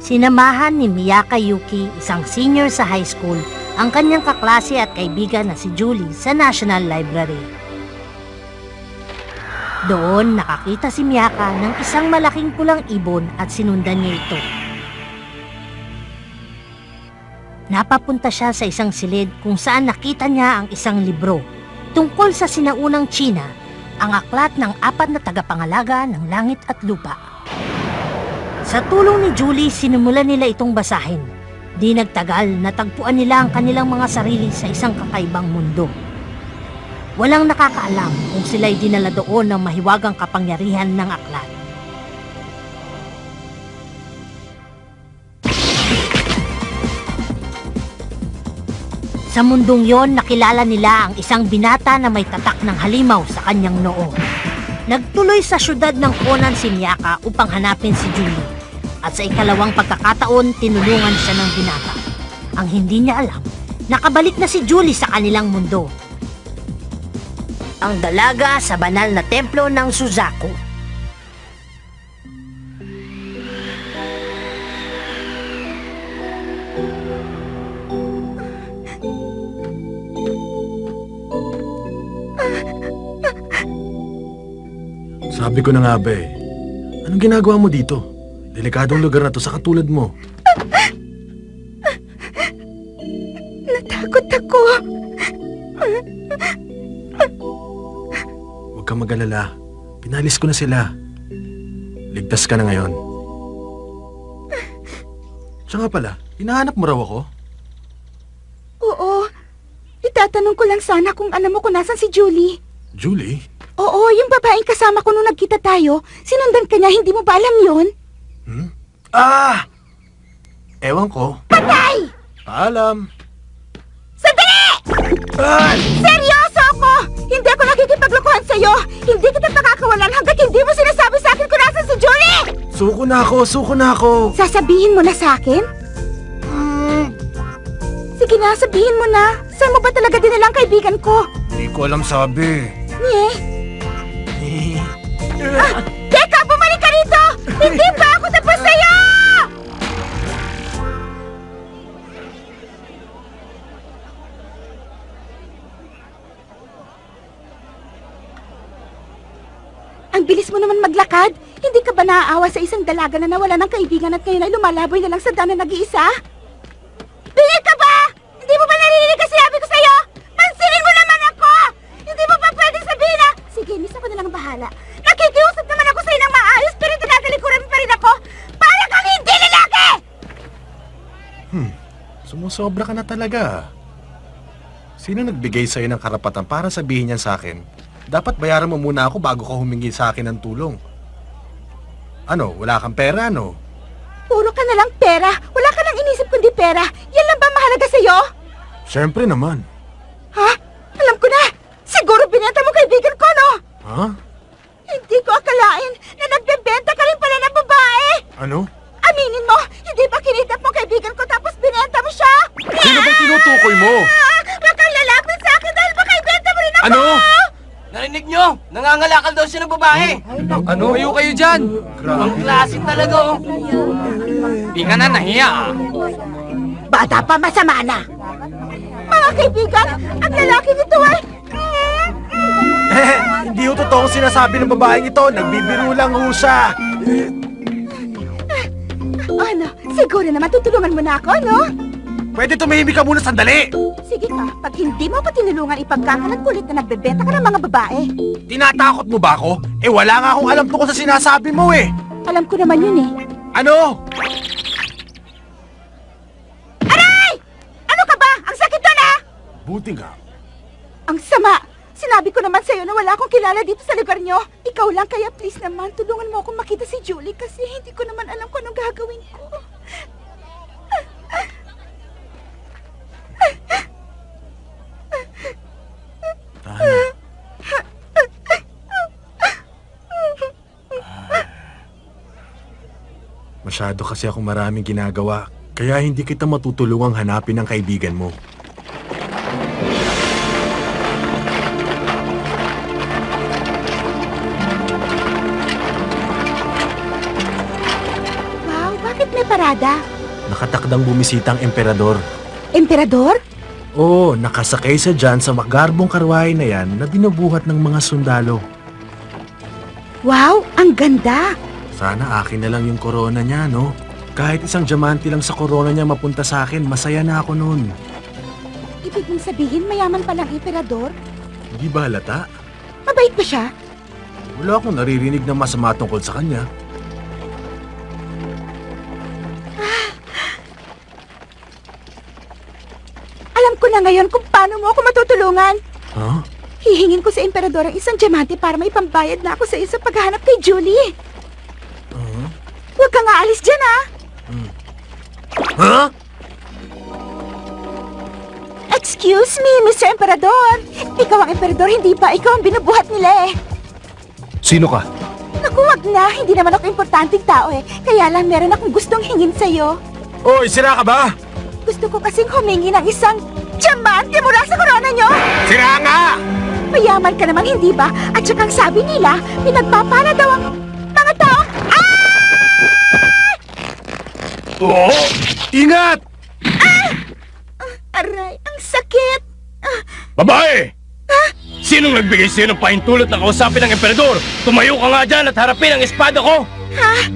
Sinamahan ni Miyaka Yuki, isang senior sa high school, ang kanyang kaklase at kaibigan na si Julie sa National Library. Doon nakakita si Miyaka ng isang malaking pulang ibon at sinundan niya ito. Napapunta siya sa isang silid kung saan nakita niya ang isang libro tungkol sa sinaunang Tsina, ang aklat ng 4 na tagapangalaga ng langit at lupa. Sa tulong ni Julie, sinimulan nila itong basahin. Di nagtagal, natagpuan nila ang kanilang mga sarili sa isang kakaibang mundo. Walang nakakaalam kung sila'y dinala doon ng mahiwagang kapangyarihan ng aklat. Sa mundong yon, nakilala nila ang isang binata na may tatak ng halimaw sa kanyang noo. Nagtuloy sa syudad ng Conan si Miyaka upang hanapin si Julie. At sa ikalawang pagkakataon, tinulungan siya ng binata. Ang hindi niya alam, nakabalik na si Julie sa kanilang mundo. Ang dalaga sa banal na templo ng Suzaku. Sabi ko na nga ba eh, anong ginagawa mo dito? Delikadong lugar na to sa katulad mo. Natakot ako. Huwag kang mag-alala. Pinalis ko na sila. Ligtas ka na ngayon. Siya nga pala, hinahanap mo raw ako? Oo. Itatanong ko lang sana kung alam mo kung nasan si Julie. Julie? Oo, yung babaeng kasama ko nung nagkita tayo. Sinundan ka niya, hindi mo ba alam yun? Ah! Ewan ko. Patay! Paalam. Sandali! Ay! Seryoso ako! Hindi ako nakikipaglokohan sa'yo! Hindi kita pakakawalan hanggat hindi mo sinasabi sa akin kung nasan si Julie! Suko na ako! Sasabihin mo na sa akin? Sige na, sabihin mo na. Saan mo ba talaga dinala ang kaibigan ko? Hindi ko alam sabi. Teka! Bumalik ka rito! Hindi pa ako tapos sa'yo! Ang bilis mo naman maglakad. Hindi ka ba naaawa sa isang dalaga na nawala ng kaibigan at ngayon ay lumalaboy na lang sa daan na nag-iisa? Bihil ka ba? Hindi mo ba narinig ang sinabi ko sa'yo? Pansinin mo naman ako! Hindi mo ba pwedeng sabihin na, sige, miss ako na lang bahala. Nakikiusap naman ako sa'yo ng maayos pero tinatalikuran mo pa rin ako. Para kang hindi lalaki! Sumusobra ka na talaga. Sino nagbigay sa'yo ng karapatan para sabihin yan sa akin? Dapat bayaran mo muna ako bago ka humingi sa akin ng tulong. Ano, wala kang pera, no? Puro ka na lang pera. Wala ka nang inisip kundi pera. Yan lang ba mahalaga sa'yo? Siyempre naman. Ha? Alam ko na. Siguro binenta mo kaibigan ko, no? Ha? Hindi ko akalain na nagbebenta ka rin pala ng babae. Ano? Aminin mo, hindi ba kinidnap mo kaibigan ko tapos binenta mo siya? Sino bang tinutukoy mo? Wag kang lalapit sa akin dahil baka ibenta mo rin ako! Ano? Narinig nyo? Nangangalakal daw siya ng babae. Ano? Tumayo kayo dyan. Ang klaseng talaga, oh. Di ka na nahiya, ah. Bata pa, masama na! Mga kaibigan, ang lalaking ito ay... Hindi ho totoong sinasabi ng babaeng ito. Nagbibiro lang ho siya. Ano, siguro naman tutulungan mo na ako, no? Pwede tumahimik ka muna sandali. Sige ka, pag hindi mo pa tinulungan ipagkakalat kulit na nagbebenta ka ng mga babae. Tinatakot mo ba ako? Eh wala nga akong alam tungkol sa sinasabi mo eh. Alam ko naman yun eh. Ano? Aray! Ano ka ba? Ang sakit doon ah! Buti nga. Ang sama! Sinabi ko naman sa'yo na wala akong kilala dito sa lugar nyo. Ikaw lang, kaya please naman, tulungan mo akong makita si Julie kasi hindi ko naman alam kung anong gagawin ko. Tana. Masyado kasi akong maraming ginagawa, kaya hindi kita matutulungang hanapin ang kaibigan mo. parada? Nakatakdang bumisita ang emperador. Emperador? Oo, nakasakay siya dyan sa magarbong karwahe na yan na binubuhat ng mga sundalo. Wow, ang ganda! Sana akin na lang yung korona niya, no? Kahit isang diamante lang sa korona niya mapunta sa akin, masaya na ako nun. Ibig mong sabihin mayaman palang emperador? Hindi ba halata? Mabait ba siya? Wala akong naririnig na masama tungkol sa kanya. Alam ko na ngayon kung paano mo ako matutulungan. Huh? Hihingin ko sa emperador ang isang diamante para may pambayad na ako sa isang paghahanap kay Julie. Huh? Huwag kang aalis dyan, ha? Huh? Excuse me, Mr. Emperador. Ikaw ang emperador, hindi ba? Ikaw ang binubuhat nila, eh. Sino ka? Naku, wag na. Hindi naman ako importanteng tao, eh. Kaya lang meron akong gustong hingin sa'yo. Oy, sira ka ba? Gusto ko kasing humingi ng isang diamante mula sa korona nyo. Sira nga! Mayaman ka naman, hindi ba? At saka ang sabi nila, pinagpapala daw ang mga tao. Oo! Ingat! Aray, ang sakit. Babae! Sinong nagbigay sa'yo ng pahintulot na kausapin ng emperador? Tumayo ka nga dyan at harapin ang espada ko! Ha?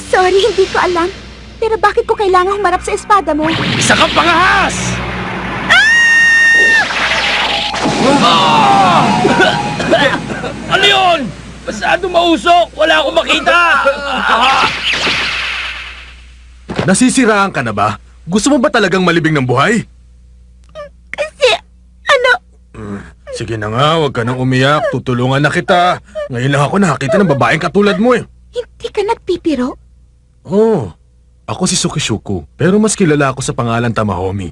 Sorry, hindi ko alam. Pero bakit ko kailangan humarap sa espada mo? Isa kang pangahas! Ano yun? Masyado mausok! Wala akong makita! Nasisiraan ka na ba? Gusto mo ba talagang malibing ng buhay? Kasi, ano? Sige na nga, huwag ka nang umiyak. Tutulungan na kita. Ngayon lang ako nakakita ng babaeng katulad mo eh. Hindi ka nagpipiro? Oo. Ako si Sukishuku, pero mas kilala ako sa pangalan Tamahomi.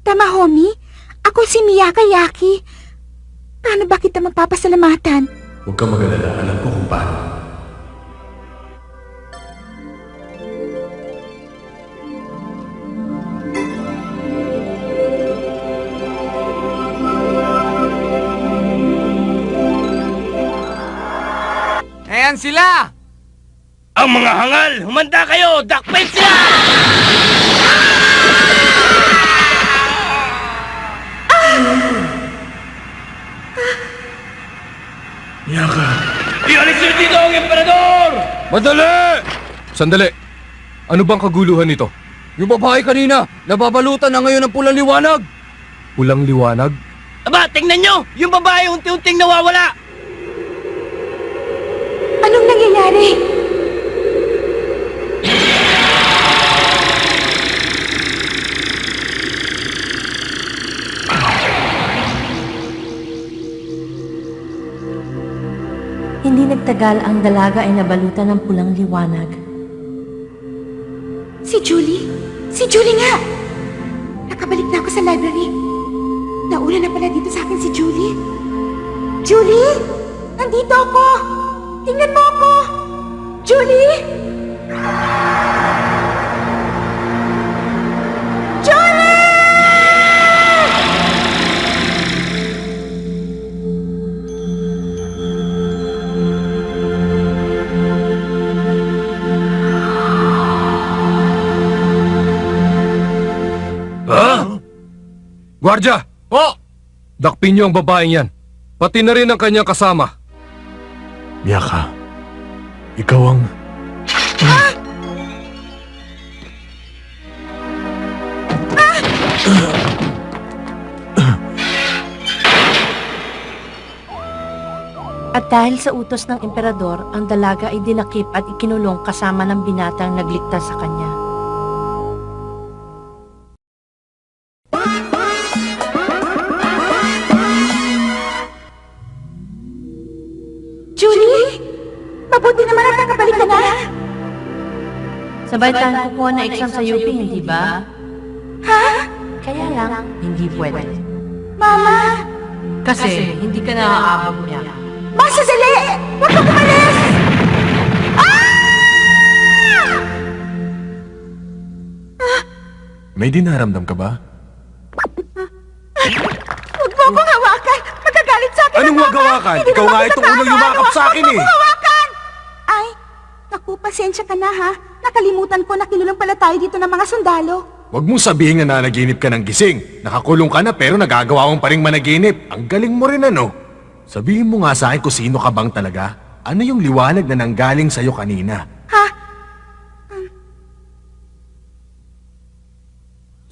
Tamahomi? Ako si Miyaka Yaki. Paano ba kita magpapasalamatan? Huwag kang mag-alala, alam ko kung paano. Ayan sila! Ang mga hangal! Humanda kayo! Dakpet sila! Miyaka! Ialis nyo dito ang emperador! Madali! Sandali! Ano bang kaguluhan nito? Yung babae kanina, nababalutan na ngayon ng pulang liwanag! Pulang liwanag? Aba, tingnan nyo! Yung babae unti-unting nawawala! Anong nangyayari? Hindi nagtagal ang dalaga ay nabalutan ng pulang liwanag. Si Julie? Si Julie nga! Nakabalik na ako sa library. Nauna na pala dito sa akin si Julie. Julie! Nandito ako! Tingnan mo ako! Julie! Julie! Gwardya! Oh! Dakpin niyo ang babaeng yan. Pati na rin ang kanyang kasama. Miyaka, ikaw ang... At dahil sa utos ng emperador, ang dalaga ay dinakip at ikinulong kasama ng binatang nagligtas sa kanya. Julie! Mabuti naman at nakabalik ka na! Sabay tayong kukuha na exam sa UP, hindi ba? Ha? Kaya lang, hindi pwede. Mama! Kasi hindi ka naaabot niya. Ma, sandali! Huwag kang umalis! May dinaramdam ka ba? Huwag mo akong hawakan! Magagalit sa akin Anong ang mama! wag hawakan? Hindi Ikaw naman nga kita itong unang tama, yumakap sa akin Huwag eh. mo akong hawakan! Ay, naku, pasensya ka na ha. nakakalimutan ko na kinulong pala tayo dito ng mga sundalo. Huwag mong sabihin na nanaginip ka ng gising. Nakakulong ka na pero nagagawa mong pa rin managinip. Ang galing mo rin ano. Sabihin mo nga sa akin kung sino ka bang talaga. Ano yung liwanag na nanggaling sa'yo kanina? Ha?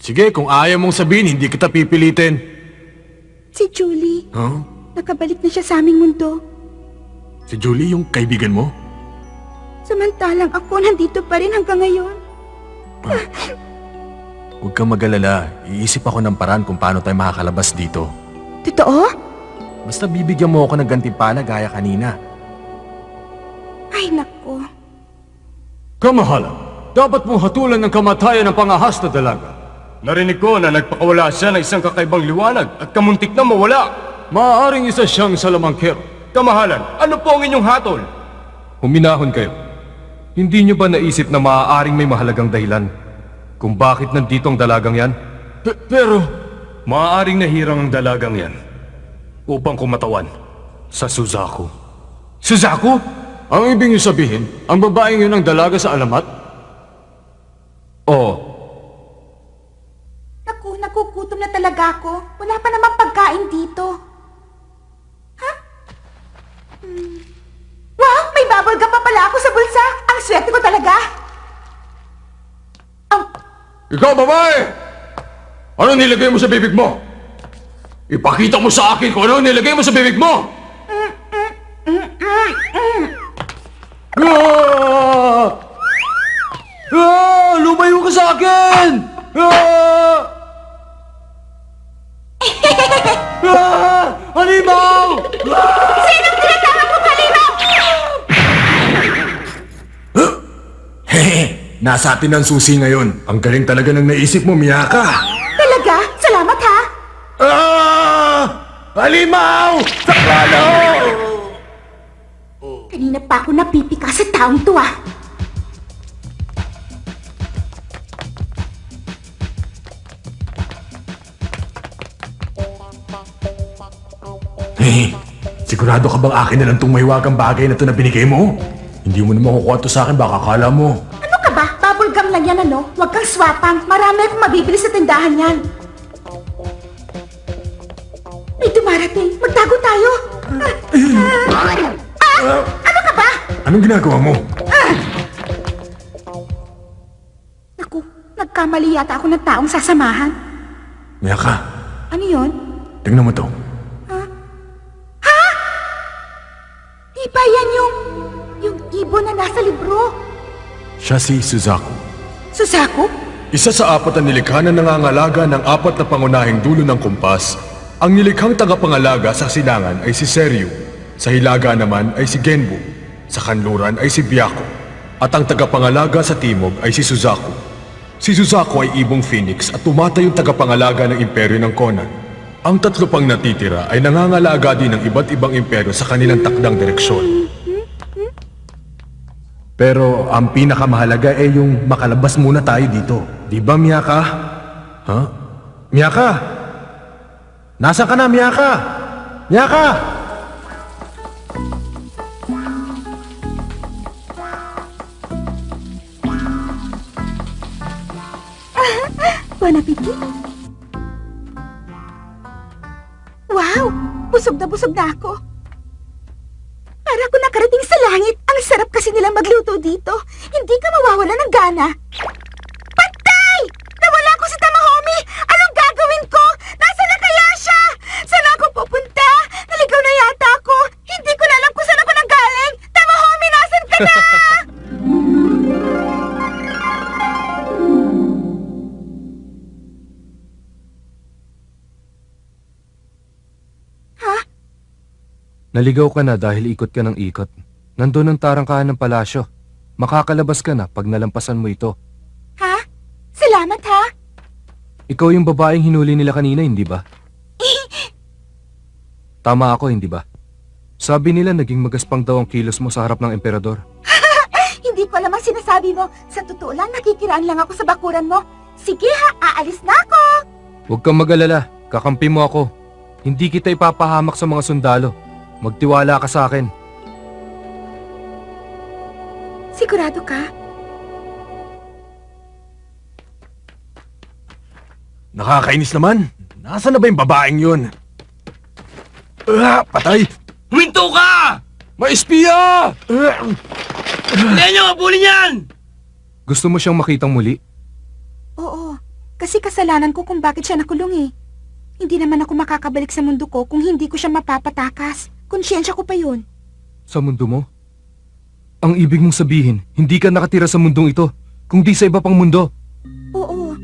Sige, kung ayaw mong sabihin, hindi kita pipilitin. Si Julie. Huh? Nakabalik na siya sa aming mundo. Si Julie, yung kaibigan mo? Samantalang ako nandito pa rin hanggang ngayon. Huwag kang mag-alala. Iisip ako ng paraan kung paano tayo makakalabas dito. Totoo? Basta bibigyan mo ako ng gantimpala gaya kanina. Ay, nako. Kamahalan, dapat mong hatulan ng kamatayan ng pangahas na dalaga. Narinig ko na nagpakawala siya ng isang kakaibang liwanag at kamuntik na mawala. Maaaring isa siyang salamangkero. Kamahalan, ano po ang inyong hatol? Huminahon kayo. Hindi niyo ba naisip na maaaring may mahalagang dahilan kung bakit nandito ang dalagang yan? Pero, maaaring nahirang ang dalagang yan upang kumatawan sa Suzaku. Suzaku? Ang ibig niyo sabihin, ang babaeng yun ang dalaga sa alamat? Oo. Naku, nakukutom na talaga ako. Wala pa namang pagkain dito. Ha? Wow, may bubble gum pa pala ako sa bulsa. Ang swerte ko talaga. Ikaw, babae! Ano nilagay mo sa bibig mo? Ipakita mo sa akin kung ano nilagay mo sa bibig mo! Ah! Ah! Lumayo ka sa akin! Ah! Ah! Halimaw! Sinong tinatawag mo, Halimaw? Hehe, nasa atin ang susi ngayon. Ang galing talaga ng naisip mo, Miyaka. Talaga? Salamat ha. Ah! Halimaw! Saklalo! Kanina pa ako napipika sa taong to ah. Hehe, sigurado ka bang akin na lang itong mahiwagang bagay na ito na binigay mo? Hindi mo na makukuha ito sa akin, baka akala mo. Ano ka ba? Bubble gum lang yan ano? Huwag kang swapang. Marami akong mabibili sa tindahan yan. May dumarating. Magtago tayo. Ano ka ba? Anong ginagawa mo? Naku, nagkamali yata ako ng taong sasamahan. Miyaka, Ano yon? tingnan mo to. Di ba yan yung ibon na nasa libro? Siya si Suzaku. Suzaku? Isa sa apat na nilikha na nangangalaga ng apat na pangunahing dulo ng kumpas. Ang nilikhang tagapangalaga sa silangan ay si Seryu. Sa hilaga naman ay si Genbu. Sa kanluran ay si Byaku. At ang tagapangalaga sa timog ay si Suzaku. Si Suzaku ay ibong phoenix at tumatayong tagapangalaga ng imperyo ng Conan. Ang tatlo pang natitira ay nangangalaga din ng iba't ibang imperyo sa kanilang takdang direksyon. Pero ang pinakamahalaga ay yung makalabas muna tayo dito. Di ba, Miyaka? Ha? Miyaka? Nasaan ka na, Miyaka? Miyaka! Bon appetit! Wow! Busog na ako. Para ako nakarating sa langit. Ang sarap kasi nilang magluto dito. Hindi ka mawawala ng gana. Patay! Nawala ko si Tamahome! Anong gagawin ko? Nasaan na kaya siya? Saan ako pupunta? Naligaw na yata ako. Hindi ko na alam kung saan ako nanggaling. Tamahome, nasan ka na? Naligaw ka na dahil ikot ka ng ikot. Nandun ang tarangkahan ng palasyo. Makakalabas ka na pag nalampasan mo ito. Ha? Salamat ha? Ikaw yung babaeng hinuli nila kanina, hindi ba? Tama ako, hindi ba? Sabi nila naging magaspang daw ang kilos mo sa harap ng emperador. Hindi ko alam ang sinasabi mo. Sa totoo lang, nakikiraan lang ako sa bakuran mo. Sige ha, aalis na ako. Huwag kang mag-alala, kakampi mo ako. Hindi kita ipapahamak sa mga sundalo. Magtiwala ka sa akin. Sigurado ka? Nakakainis naman. Nasaan na ba yung babaeng yun? Patay! Huminto ka! May espiya! Hindi nyo, abulin yan! Gusto mo siyang makitang muli? Oo, kasi kasalanan ko kung bakit siya nakulong eh. Hindi naman ako makakabalik sa mundo ko kung hindi ko siya mapapatakas. Konsyensya ko pa yun. Sa mundo mo? Ang ibig mong sabihin, hindi ka nakatira sa mundong ito, kundi sa iba pang mundo. Oo,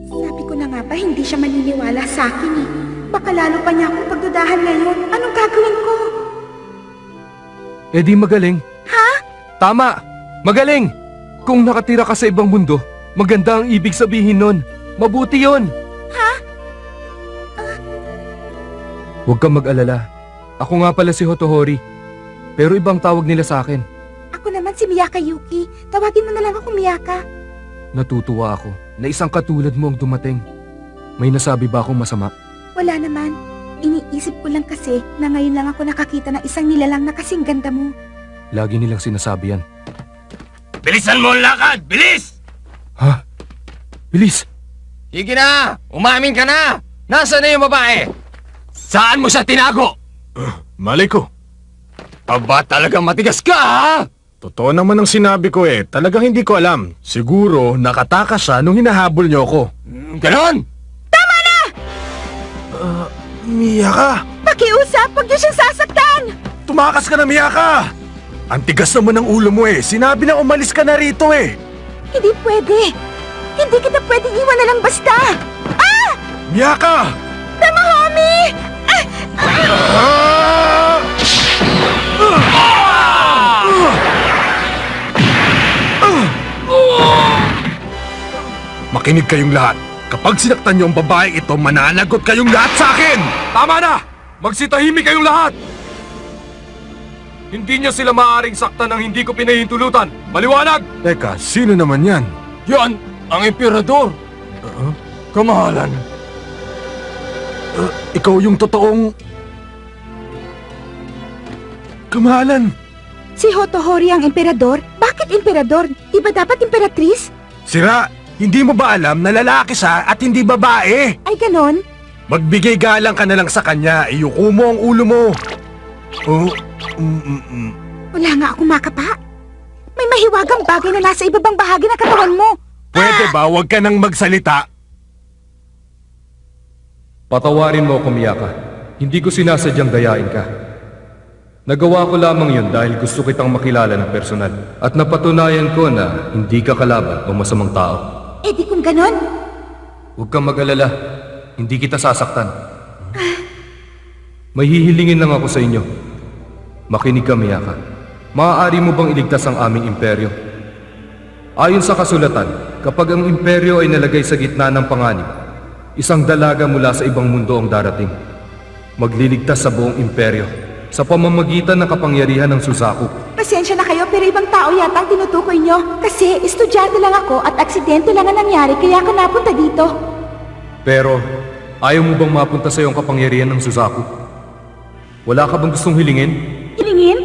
sabi ko na nga ba hindi siya maniniwala sa akin eh. Baka lalo pa niya akong pagdudahan ngayon. Anong gagawin ko? Eh di magaling. Ha? Tama! Magaling! Kung nakatira ka sa ibang mundo, maganda ang ibig sabihin nun. Mabuti yon. Ha? Huwag kang mag-alala. Ako nga pala si Hotohori. Pero ibang tawag nila sa akin. Ako naman si Miyaka Yuki. Tawagin mo na lang ako Miyaka. Natutuwa ako na isang katulad mo ang dumating. May nasabi ba akong masama? Wala naman. Iniisip ko lang kasi na ngayon lang ako nakakita ng isang nilalang na kasing ganda mo. Lagi nilang sinasabi yan. Bilisan mo ang lakad! Bilis! Ha? Bilis! Sige na! Umamin ka na! Nasaan na yung babae? Saan mo siya tinago? Malay ko. Aba, talagang matigas ka, ha? Totoo naman ang sinabi ko eh. Talagang hindi ko alam. Siguro nakatakas siya nung hinahabol niyo ako. Ganon! Miyaka! Pakiusap! Huwag niyo siyang sasaktan! Tumakas ka na, Miyaka! Ang tigas naman ng ulo mo eh. Sinabi na umalis ka na rito eh. Hindi pwede! Hindi kita pwedeng iwan na lang basta! Ah! Miyaka! Tama, homie! Makinig kayong lahat. Kapag sinaktan niyo ang babaeng ito, mananagot kayong lahat sa akin! Tama na! Magsitahimik kayong lahat! Hindi niyo sila maaaring saktan ng hindi ko pinahintulutan. Maliwanag! Teka, sino naman yan? Yan! Ang emperador! Kamahalan! Ikaw yung totoong... Kamahalan! Si Hotohori ang emperador? Bakit emperador? Di ba dapat imperatrice? Sira, hindi mo ba alam na lalaki siya at hindi babae? Ay ganon? Magbigay galang ka na lang sa kanya. Iyuko mo ang ulo mo. Oh, Wala nga akong makapa. May mahiwagang bagay na nasa ibabang bahagi ng katawan mo. Pwede ba huwag ka nang magsalita? Patawarin mo ako, Miyaka. Hindi ko sinasadyang dayain ka. Nagawa ko lamang yun dahil gusto kitang makilala ng personal. At napatunayan ko na hindi ka kalaban o masamang tao. Eh di kung ganon? Huwag kang mag-alala. Hindi kita sasaktan. May hihilingin lang ako sa inyo. Makinig ka, Miyaka. Maaari mo bang iligtas ang aming imperyo? Ayon sa kasulatan, kapag ang imperyo ay nalagay sa gitna ng panganib, isang dalaga mula sa ibang mundo ang darating. Magliligtas sa buong imperyo sa pamamagitan ng kapangyarihan ng Suzaku. Pasensya na kayo pero ibang tao yata ang tinutukoy nyo. Kasi estudyante lang ako at aksidente lang ang nangyari kaya ako napunta dito. Pero, ayaw mo bang mapunta sa iyong kapangyarihan ng Suzaku? Wala ka bang gustong hilingin? Hilingin?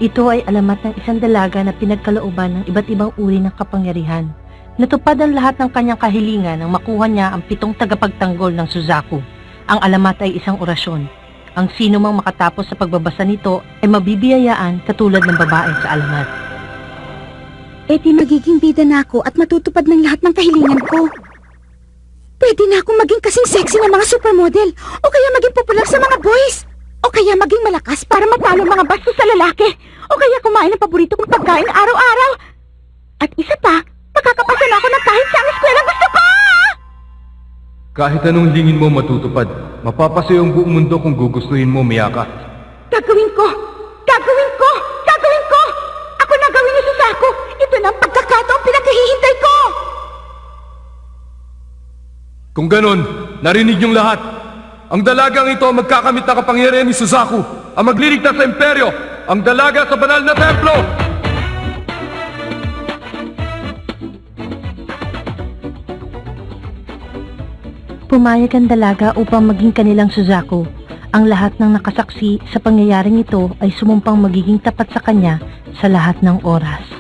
Ito ay alamat ng isang dalaga na pinagkalooban ng iba't ibang uri ng kapangyarihan. Natupad ang lahat ng kanyang kahilingan nang makuha niya ang 7 tagapagtanggol ng Suzaku. Ang alamat ay isang orasyon. Ang sino mang makatapos sa pagbabasa nito ay mabibiyayaan katulad ng babae sa alamat. Eh di magiging bida na ako at matutupad ng lahat ng kahilingan ko. Pwede na akong maging kasing sexy ng mga supermodel o kaya maging popular sa mga boys. O kaya maging malakas para matalo ang mga bastos sa lalaki. O kaya kumain ng paborito kong pagkain araw-araw. At isa pa, makakapasa na ako ng kahit sa eskwela gusto ko! Kahit anong hilingin mo matutupad, mapapasaya ang buong mundo kung gugustuhin mo, Miyaka. Gagawin ko! Gagawin ko! Gagawin ko! Ako na gawin niyo sa sako! Ito na ang pagkakataong pinaghihintay ko! Kung ganon, narinig niyong lahat. Ang dalagang ito ang magkakamit na kapangyarihan ni Suzaku, ang magliligtas sa imperyo, ang dalaga sa banal na templo! Pumayag ang dalaga upang maging kanilang Suzaku. Ang lahat ng nakasaksi sa pangyayaring ito ay sumumpang magiging tapat sa kanya sa lahat ng oras.